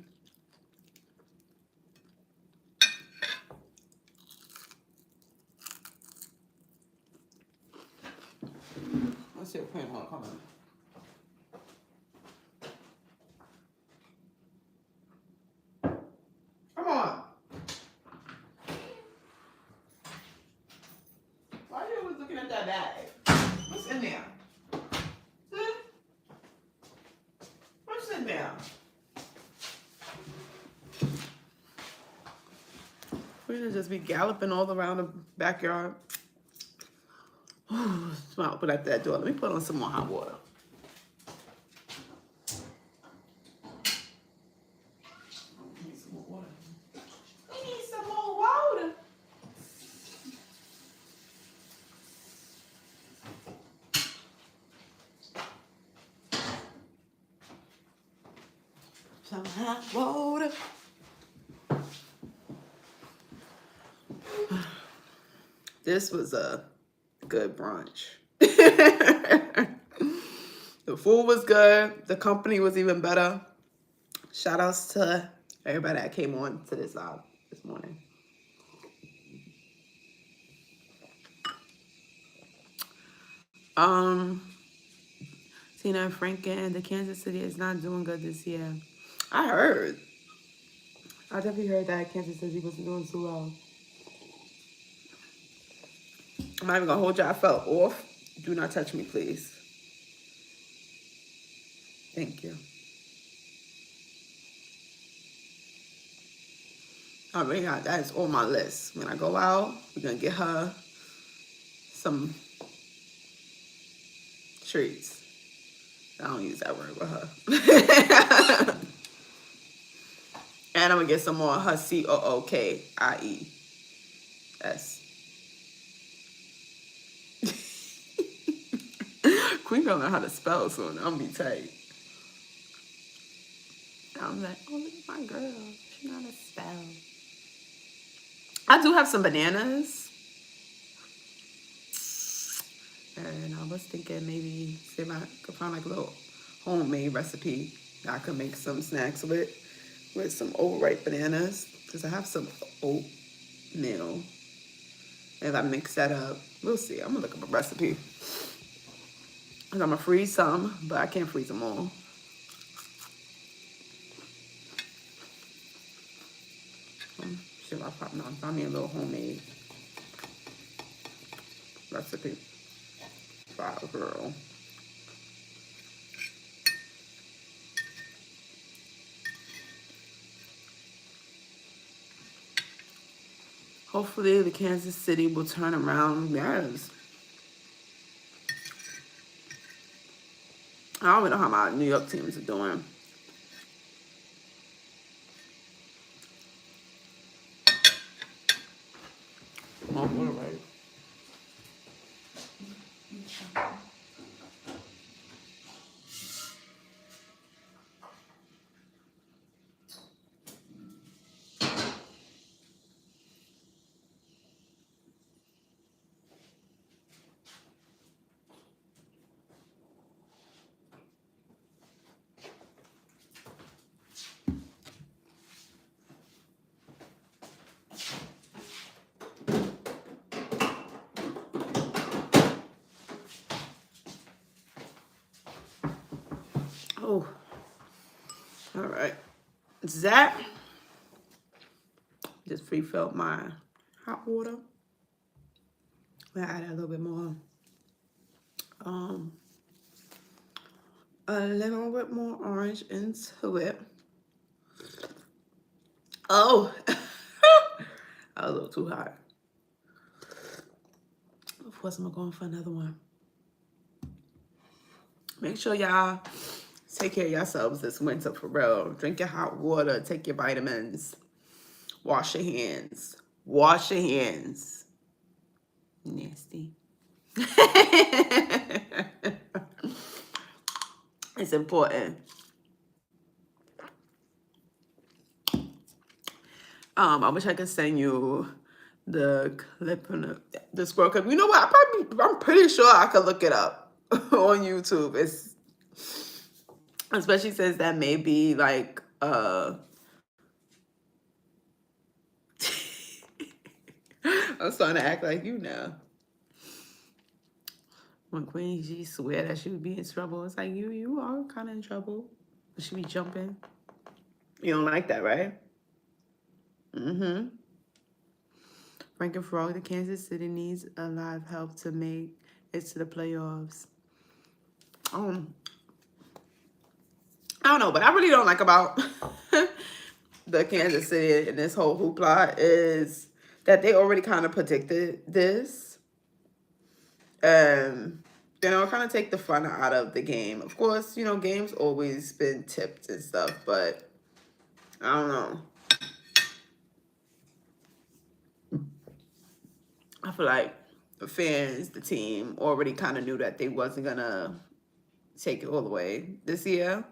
Let's see if Queen wanna come in. Come on. Why are you always looking at that bag? What's in there? Hmm? What's in there? We're gonna just be galloping all around the backyard. Smile, open up that door. Let me put on some more hot water. We need some more water. We need some more water. Some hot water. This was a good brunch. The food was good. The company was even better. Shout outs to everybody that came on to this live this morning. Tina and Franken, the Kansas City is not doing good this year. I heard. I definitely heard that Kansas City wasn't doing too well. I'm not even gonna hold you. I fell off. Do not touch me, please. Thank you. I mean, that's on my list. When I go out, we're gonna get her some treats. I don't use that word with her. And I'm gonna get some more of her COOKIES. Queen don't know how to spell, so I'm gonna be tight. I'm like, oh, look at my girl. She know how to spell. I do have some bananas. And I was thinking maybe see if I could find like a little homemade recipe that I could make some snacks with some overripe bananas. Because I have some oatmeal. If I mix that up, we'll see. I'm gonna look up a recipe. And I'm gonna freeze some, but I can't freeze them all. See if I find me a little homemade recipe. Wow, girl. Hopefully the Kansas City will turn around. Yes. I don't even know how my New York teams are doing. Oh, all right. Oh, all right. Zach just refilled my hot water. I added a little bit more, a little bit more orange into it. Oh, a little too hot. Of course, I'm going for another one. Make sure y'all take care of yourselves this winter for real. Drink your hot water. Take your vitamins. Wash your hands. Wash your hands. Nasty. It's important. I wish I could send you the clip from the squirrel clip. You know what? I'm pretty sure I could look it up on YouTube. It's especially since that may be like I'm starting to act like you know. When Queen, she swear that she would be in trouble. It's like, you are kind of in trouble. She be jumping. You don't like that, right? Mm-hmm. Frank Frog, the Kansas City needs a lot of help to make it to the playoffs. I don't know, but I really don't like about the Kansas City and this whole hoopla is that they already kind of predicted this. You know, kind of take the fun out of the game. Of course, you know, games always been tipped and stuff, but I don't know. I feel like the fans, the team, already kind of knew that they wasn't going to take it all the way this year.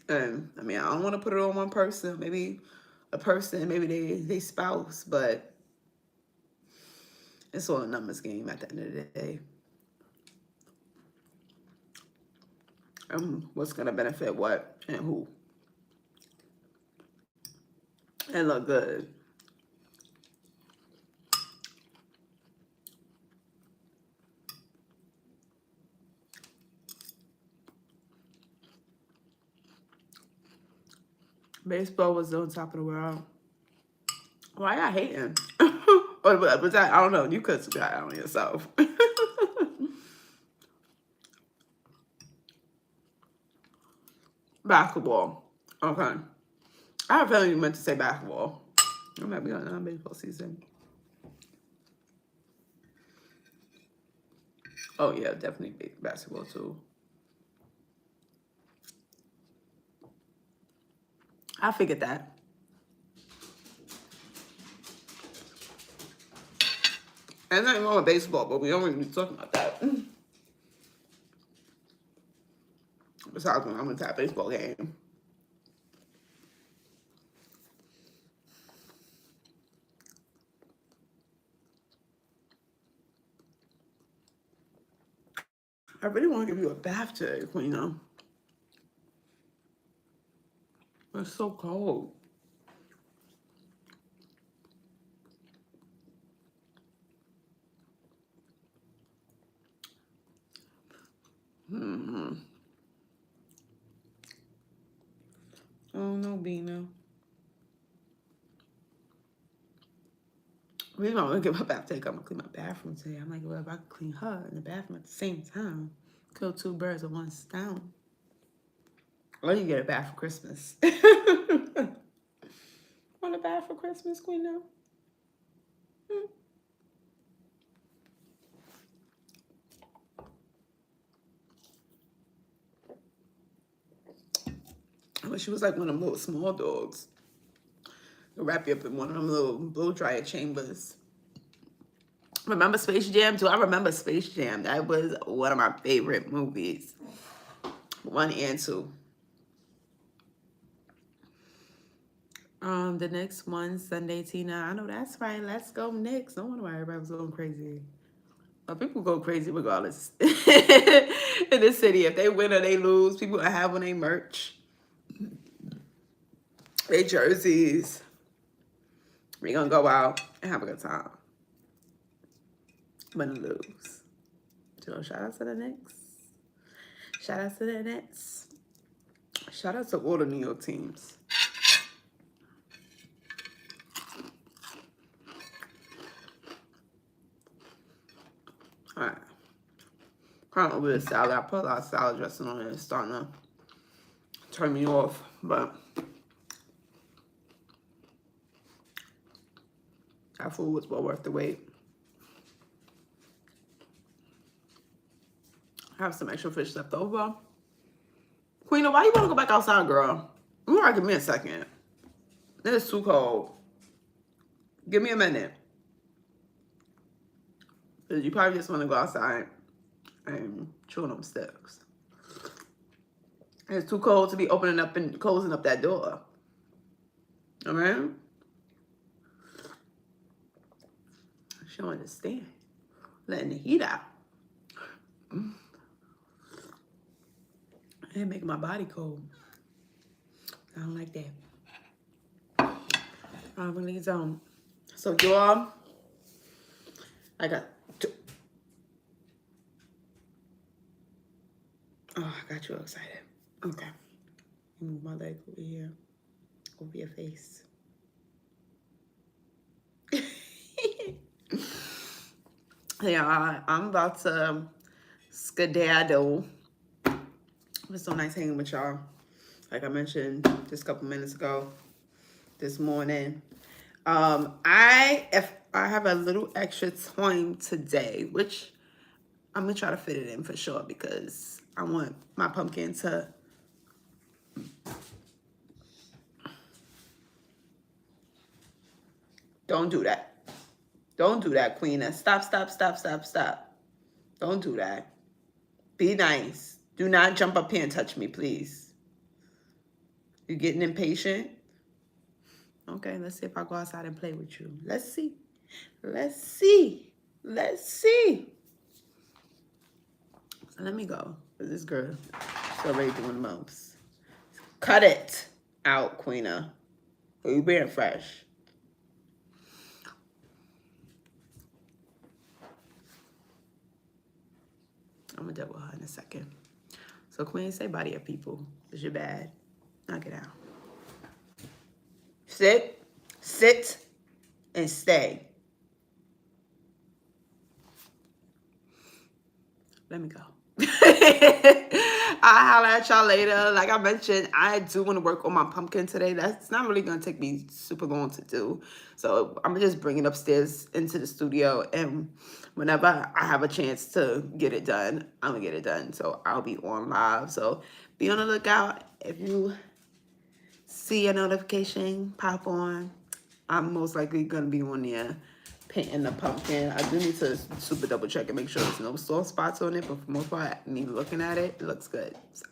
And, I mean, I don't want to put it on one person. Maybe a person, maybe they spouse, but it's all a numbers game at the end of the day. What's going to benefit what and who. And look good. Baseball was on top of the world. Why y'all hating? Or was that, I don't know. You could subscribe on yourself. Basketball. Okay. I have a feeling you meant to say basketball. I might be on baseball season. Oh, yeah, definitely basketball, too. I figured that. There's nothing wrong with baseball, but we don't really be talking about that. Besides when I'm into that baseball game. I really want to give you a bath today, Queen. It's so cold. Oh, no, Bina. We're going to get my bath today. I'm going to clean my bathroom today. I'm like, well, if I could clean her in the bathroom at the same time, kill two birds with one stone. Or you get a bath for Christmas. Want a bath for Christmas, Queen? I wish she was like one of them little small dogs. They'll wrap you up in one of them little blow dryer chambers. Remember Space Jam too? I remember Space Jam. That was one of my favorite movies. 1 and 2. The next one, Sunday, Tina. I know that's right. Let's go Knicks. No wonder why everybody was going crazy. But people go crazy regardless. In this city, if they win or they lose, people are having their merch, their jerseys. We're gonna go out and have a good time. Win or lose. So shout out to the Knicks. Shout out to the Nets. Shout out to all the New York teams. All right. Kind of over the salad. I put a lot of salad dressing on it. It's starting to turn me off, but that food was well worth the wait. I have some extra fish left over. Queen, why you want to go back outside, girl? You want to give me a second. It is too cold. Give me a minute. You probably just want to go outside and chew on them sticks. It's too cold to be opening up and closing up that door. All right? She don't understand. Letting the heat out. And making my body cold. I don't like that. I really don't. So y'all, I got oh, I got you excited. Okay. Move my leg over here. Over your face. Yeah, I'm about to skedaddle. It was so nice hanging with y'all. Like I mentioned just a couple minutes ago, this morning. If I have a little extra time today, which I'm gonna try to fit it in for sure because I want my pumpkin to don't do that. Don't do that, Queena. Stop, stop, stop, stop, stop. Don't do that. Be nice. Do not jump up here and touch me, please. You're getting impatient? Okay, let's see if I go outside and play with you. Let's see. Let's see. Let's see. So let me go. This girl is already doing the most. Cut it out, Queena. Or you being fresh. I'm gonna double her in a second. So Queen, say bye to your people. Is your bad? Knock it out. Sit, sit, and stay. Let me go. I'll holler at y'all later. Like I mentioned, I do want to work on my pumpkin today. That's not really going to take me super long to do. So I'm going to just bring it upstairs into the studio. And whenever I have a chance to get it done, I'm going to get it done. So I'll be on live. So be on the lookout. If you see a notification pop on, I'm most likely going to be on there painting the pumpkin. I do need to super double check and make sure there's no soft spots on it, but for the most part, me looking at it, it looks good. So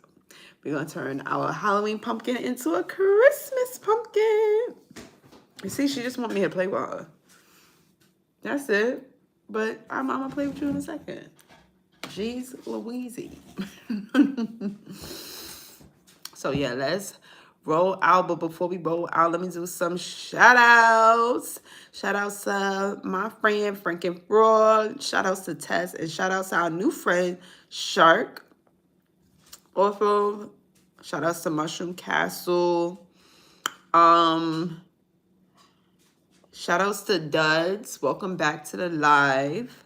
we're gonna turn our Halloween pumpkin into a Christmas pumpkin. You see, she just want me to play with her. That's it. But I'm gonna play with you in a second. Jeez Louise. So yeah, let's roll out. But before we roll out, let me do some shout outs. Shout outs to my friend Frank and Fraud. Shout outs to Tess. And shout outs to our new friend Shark. Also, shout outs to Mushroom Castle. Shout outs to Duds. Welcome back to the live.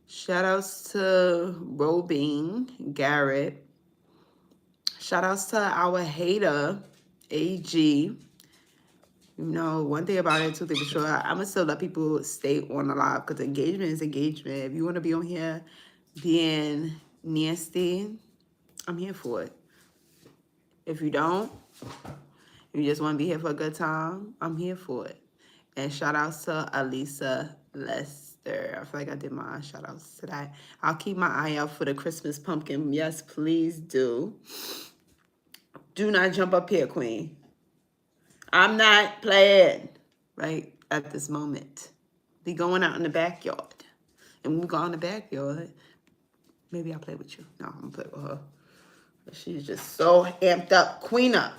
Shout outs to Robing Garrett. Shout outs to our hater, AG. You know, one thing about it, two things for sure, I'm going to still let people stay on the live because engagement is engagement. If you want to be on here being nasty, I'm here for it. If you don't, you just want to be here for a good time, I'm here for it. And shout outs to Alisa Lester. I feel like I did my shout outs to that. I'll keep my eye out for the Christmas pumpkin. Yes, please do. Do not jump up here, Queen. I'm not playing right at this moment. Be going out in the backyard. And when we go in the backyard, maybe I'll play with you. No, I'm going to play with her. She's just so amped up. Queen up.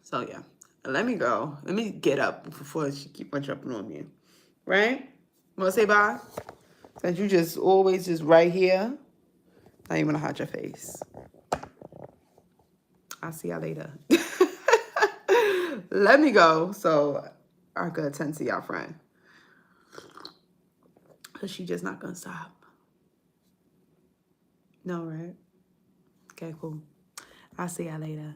So, yeah. Let me go. Let me get up before she keep on jumping on me. Right? Want to say bye? Since you just always just right here. Now you want to hide your face. I'll see y'all later. Let me go so I could attend to y'all friend. Because she just not going to stop. No, right? Okay, cool. I'll see y'all later.